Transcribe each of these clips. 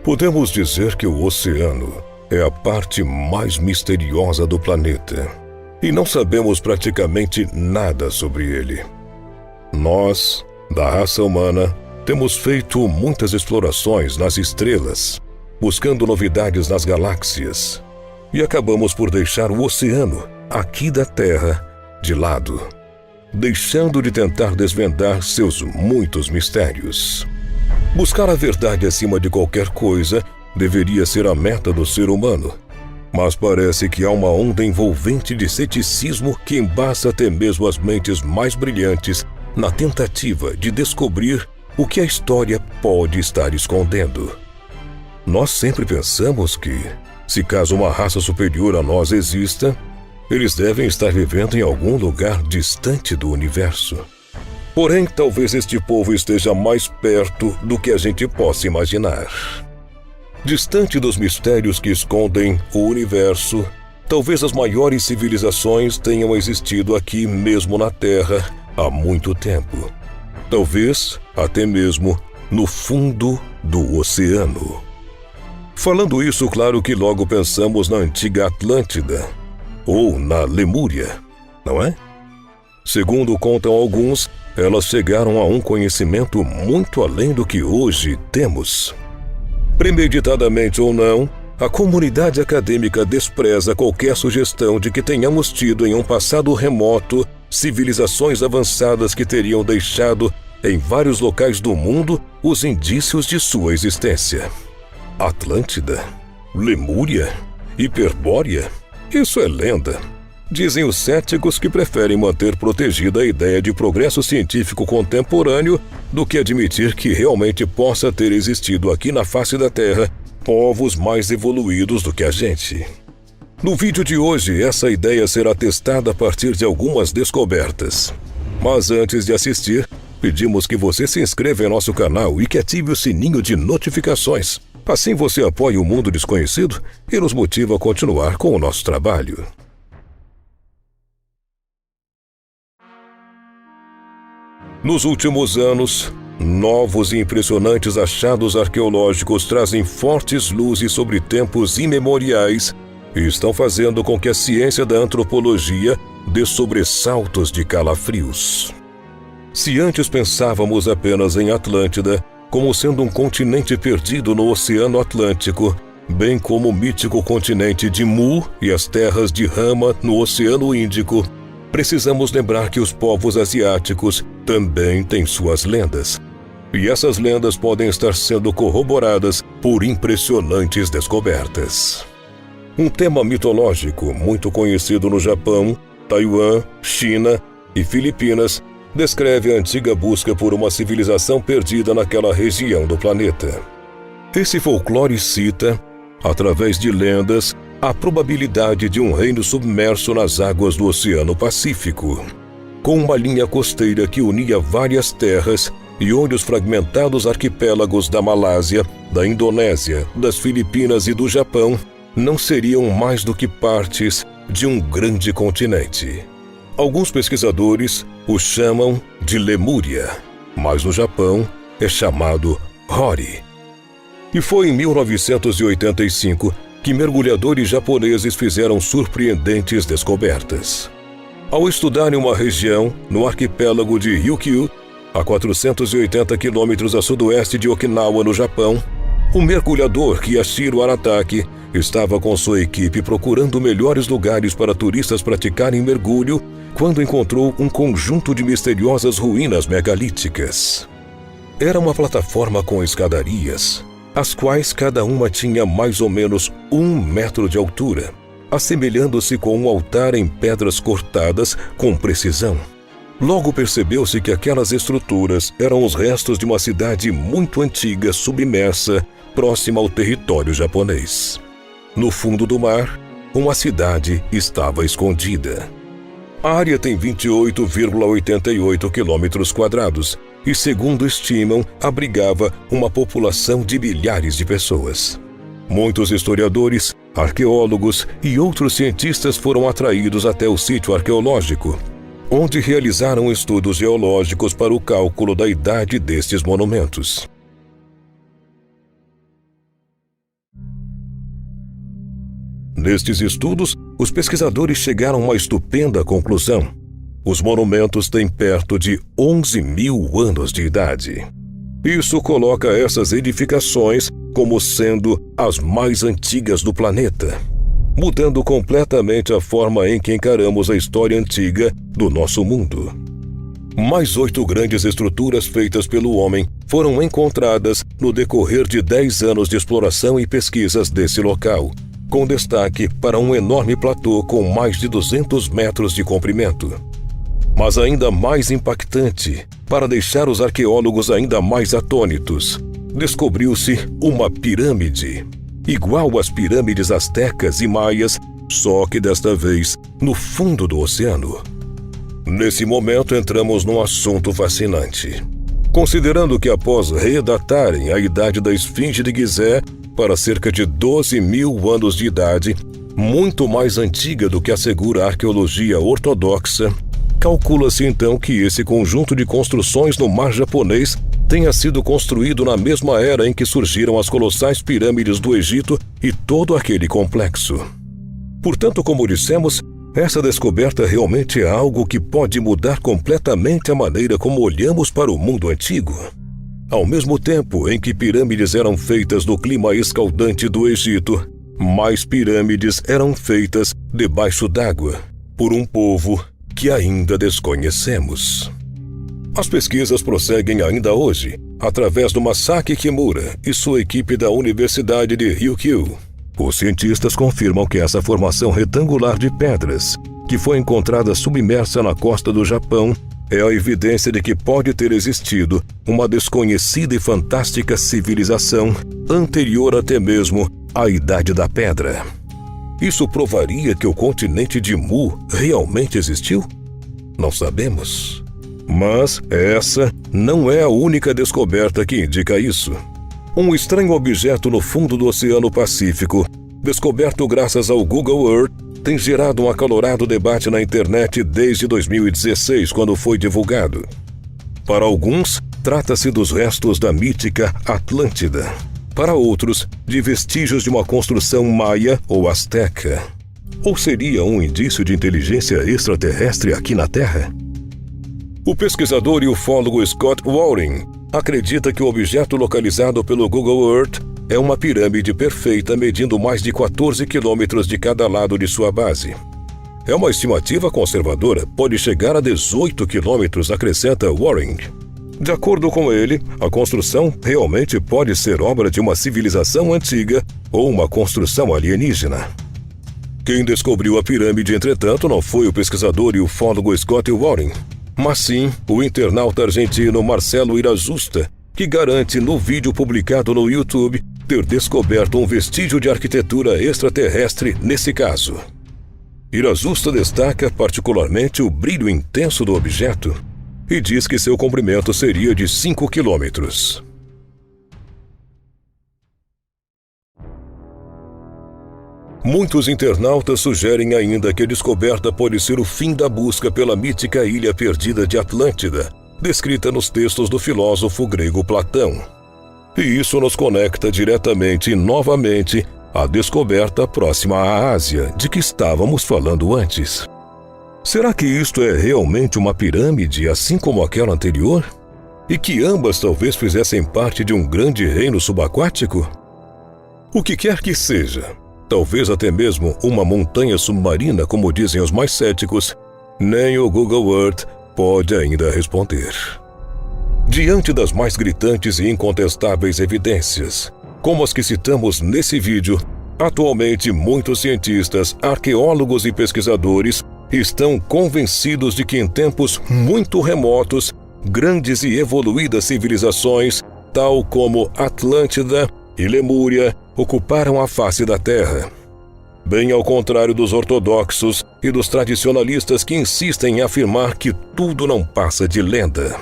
Podemos dizer que o oceano é a parte mais misteriosa do planeta e não sabemos praticamente nada sobre ele. Nós, da raça humana, temos feito muitas explorações nas estrelas, buscando novidades nas galáxias, e acabamos por deixar o oceano, aqui da Terra, de lado, deixando de tentar desvendar seus muitos mistérios. Buscar a verdade acima de qualquer coisa deveria ser a meta do ser humano, mas parece que há uma onda envolvente de ceticismo que embaça até mesmo as mentes mais brilhantes na tentativa de descobrir o que a história pode estar escondendo. Nós sempre pensamos que, se caso uma raça superior a nós exista, eles devem estar vivendo em algum lugar distante do universo. Porém, talvez este povo esteja mais perto do que a gente possa imaginar. Distante dos mistérios que escondem o universo, talvez as maiores civilizações tenham existido aqui mesmo na Terra há muito tempo. Talvez até mesmo no fundo do oceano. Falando isso, claro que logo pensamos na antiga Atlântida, ou na Lemúria, não é? Segundo contam alguns, elas chegaram a um conhecimento muito além do que hoje temos. Premeditadamente ou não, a comunidade acadêmica despreza qualquer sugestão de que tenhamos tido em um passado remoto civilizações avançadas que teriam deixado em vários locais do mundo os indícios de sua existência. Atlântida? Lemúria? Hiperbórea? Isso é lenda. Dizem os céticos que preferem manter protegida a ideia de progresso científico contemporâneo do que admitir que realmente possa ter existido aqui na face da Terra povos mais evoluídos do que a gente. No vídeo de hoje, essa ideia será testada a partir de algumas descobertas. Mas antes de assistir, pedimos que você se inscreva em nosso canal e que ative o sininho de notificações. Assim você apoia o mundo desconhecido e nos motiva a continuar com o nosso trabalho. Nos últimos anos, novos e impressionantes achados arqueológicos trazem fortes luzes sobre tempos imemoriais e estão fazendo com que a ciência da antropologia dê sobressaltos de calafrios. Se antes pensávamos apenas em Atlântida como sendo um continente perdido no Oceano Atlântico, bem como o mítico continente de Mu e as terras de Rama no Oceano Índico, precisamos lembrar que os povos asiáticos também têm suas lendas. E essas lendas podem estar sendo corroboradas por impressionantes descobertas. Um tema mitológico muito conhecido no Japão, Taiwan, China e Filipinas descreve a antiga busca por uma civilização perdida naquela região do planeta. Esse folclore cita, através de lendas, a probabilidade de um reino submerso nas águas do Oceano Pacífico, com uma linha costeira que unia várias terras e onde os fragmentados arquipélagos da Malásia, da Indonésia, das Filipinas e do Japão não seriam mais do que partes de um grande continente. Alguns pesquisadores o chamam de Lemúria, mas no Japão é chamado Hori. E foi em 1985 que mergulhadores japoneses fizeram surpreendentes descobertas. Ao estudarem uma região no arquipélago de Ryukyu, a 480 quilômetros a sudoeste de Okinawa, no Japão, o mergulhador Kiyashiro Arataki estava com sua equipe procurando melhores lugares para turistas praticarem mergulho quando encontrou um conjunto de misteriosas ruínas megalíticas. Era uma plataforma com escadarias, as quais cada uma tinha mais ou menos 1 metro de altura, assemelhando-se com um altar em pedras cortadas com precisão. Logo percebeu-se que aquelas estruturas eram os restos de uma cidade muito antiga submersa próxima ao território japonês. No fundo do mar, uma cidade estava escondida. A área tem 28,88 quilômetros quadrados e, segundo estimam, abrigava uma população de milhares de pessoas. Muitos historiadores, arqueólogos e outros cientistas foram atraídos até o sítio arqueológico, onde realizaram estudos geológicos para o cálculo da idade destes monumentos. Nestes estudos, os pesquisadores chegaram a uma estupenda conclusão. Os monumentos têm perto de 11.000 anos de idade. Isso coloca essas edificações como sendo as mais antigas do planeta, mudando completamente a forma em que encaramos a história antiga do nosso mundo. Mais 8 grandes estruturas feitas pelo homem foram encontradas no decorrer de 10 anos de exploração e pesquisas desse local, com destaque para um enorme platô com mais de 200 metros de comprimento. Mas ainda mais impactante, para deixar os arqueólogos ainda mais atônitos, descobriu-se uma pirâmide, igual às pirâmides astecas e maias, só que desta vez no fundo do oceano. Nesse momento entramos num assunto fascinante. Considerando que após redatarem a idade da Esfinge de Gizé para cerca de 12.000 anos de idade, muito mais antiga do que assegura a arqueologia ortodoxa, calcula-se então que esse conjunto de construções no mar japonês tenha sido construído na mesma era em que surgiram as colossais pirâmides do Egito e todo aquele complexo. Portanto, como dissemos, essa descoberta realmente é algo que pode mudar completamente a maneira como olhamos para o mundo antigo. Ao mesmo tempo em que pirâmides eram feitas no clima escaldante do Egito, mais pirâmides eram feitas debaixo d'água, por um povo que ainda desconhecemos. As pesquisas prosseguem ainda hoje, através do Masaki Kimura e sua equipe da Universidade de Ryukyu. Os cientistas confirmam que essa formação retangular de pedras, que foi encontrada submersa na costa do Japão, é a evidência de que pode ter existido uma desconhecida e fantástica civilização anterior até mesmo à Idade da Pedra. Isso provaria que o continente de Mu realmente existiu? Não sabemos. Mas essa não é a única descoberta que indica isso. Um estranho objeto no fundo do Oceano Pacífico, descoberto graças ao Google Earth, tem gerado um acalorado debate na internet desde 2016, quando foi divulgado. Para alguns, trata-se dos restos da mítica Atlântida. Para outros, de vestígios de uma construção maia ou asteca. Ou seria um indício de inteligência extraterrestre aqui na Terra? O pesquisador e ufólogo Scott Waring acredita que o objeto localizado pelo Google Earth é uma pirâmide perfeita medindo mais de 14 quilômetros de cada lado de sua base. É uma estimativa conservadora, pode chegar a 18 quilômetros, acrescenta Waring. De acordo com ele, a construção realmente pode ser obra de uma civilização antiga ou uma construção alienígena. Quem descobriu a pirâmide, entretanto, não foi o pesquisador e ufólogo Scott Waring, mas sim o internauta argentino Marcelo Irazusta, que garante no vídeo publicado no YouTube ter descoberto um vestígio de arquitetura extraterrestre nesse caso. Irazusta destaca particularmente o brilho intenso do objeto e diz que seu comprimento seria de 5 quilômetros. Muitos internautas sugerem ainda que a descoberta pode ser o fim da busca pela mítica ilha perdida de Atlântida, descrita nos textos do filósofo grego Platão. E isso nos conecta diretamente e novamente à descoberta próxima à Ásia, de que estávamos falando antes. Será que isto é realmente uma pirâmide, assim como aquela anterior? E que ambas talvez fizessem parte de um grande reino subaquático? O que quer que seja, talvez até mesmo uma montanha submarina, como dizem os mais céticos, nem o Google Earth pode ainda responder. Diante das mais gritantes e incontestáveis evidências, como as que citamos nesse vídeo, atualmente muitos cientistas, arqueólogos e pesquisadores estão convencidos de que em tempos muito remotos, grandes e evoluídas civilizações, tal como Atlântida e Lemúria, ocuparam a face da Terra. Bem ao contrário dos ortodoxos e dos tradicionalistas que insistem em afirmar que tudo não passa de lenda.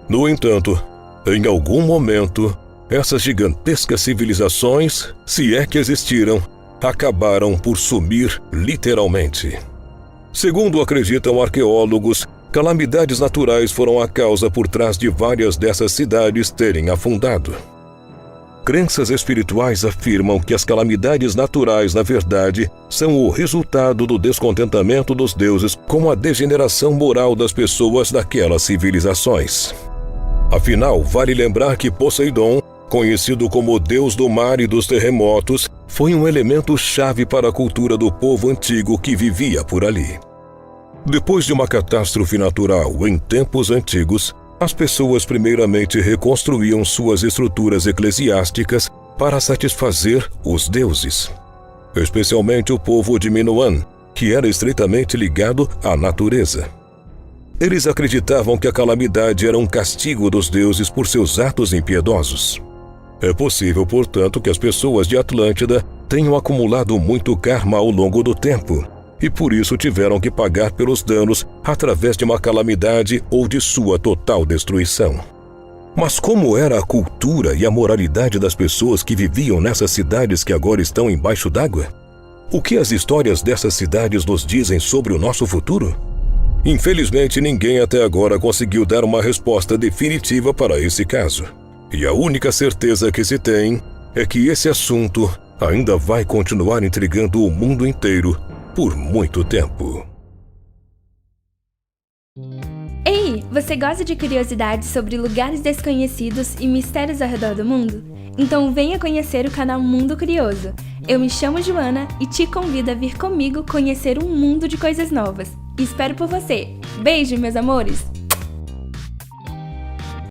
No entanto, em algum momento, essas gigantescas civilizações, se é que existiram, acabaram por sumir literalmente. Segundo acreditam arqueólogos, calamidades naturais foram a causa por trás de várias dessas cidades terem afundado. crenças espirituais afirmam que as calamidades naturais, na verdade, são o resultado do descontentamento dos deuses com a degeneração moral das pessoas daquelas civilizações. Afinal, vale lembrar que Poseidon, conhecido como deus do mar e dos terremotos, foi um elemento chave para a cultura do povo antigo que vivia por ali. Depois de uma catástrofe natural em tempos antigos, as pessoas primeiramente reconstruíam suas estruturas eclesiásticas para satisfazer os deuses, especialmente o povo de Minoan, que era estreitamente ligado à natureza. Eles acreditavam que a calamidade era um castigo dos deuses por seus atos impiedosos. É possível, portanto, que as pessoas de Atlântida tenham acumulado muito karma ao longo do tempo, e por isso tiveram que pagar pelos danos através de uma calamidade ou de sua total destruição. Mas como era a cultura e a moralidade das pessoas que viviam nessas cidades que agora estão embaixo d'água? O que as histórias dessas cidades nos dizem sobre o nosso futuro? Infelizmente, ninguém até agora conseguiu dar uma resposta definitiva para esse caso. E a única certeza que se tem é que esse assunto ainda vai continuar intrigando o mundo inteiro por muito tempo. Ei, você gosta de curiosidades sobre lugares desconhecidos e mistérios ao redor do mundo? Então venha conhecer o canal Mundo Curioso. Eu me chamo Joana e te convido a vir comigo conhecer um mundo de coisas novas. Espero por você. Beijo, meus amores!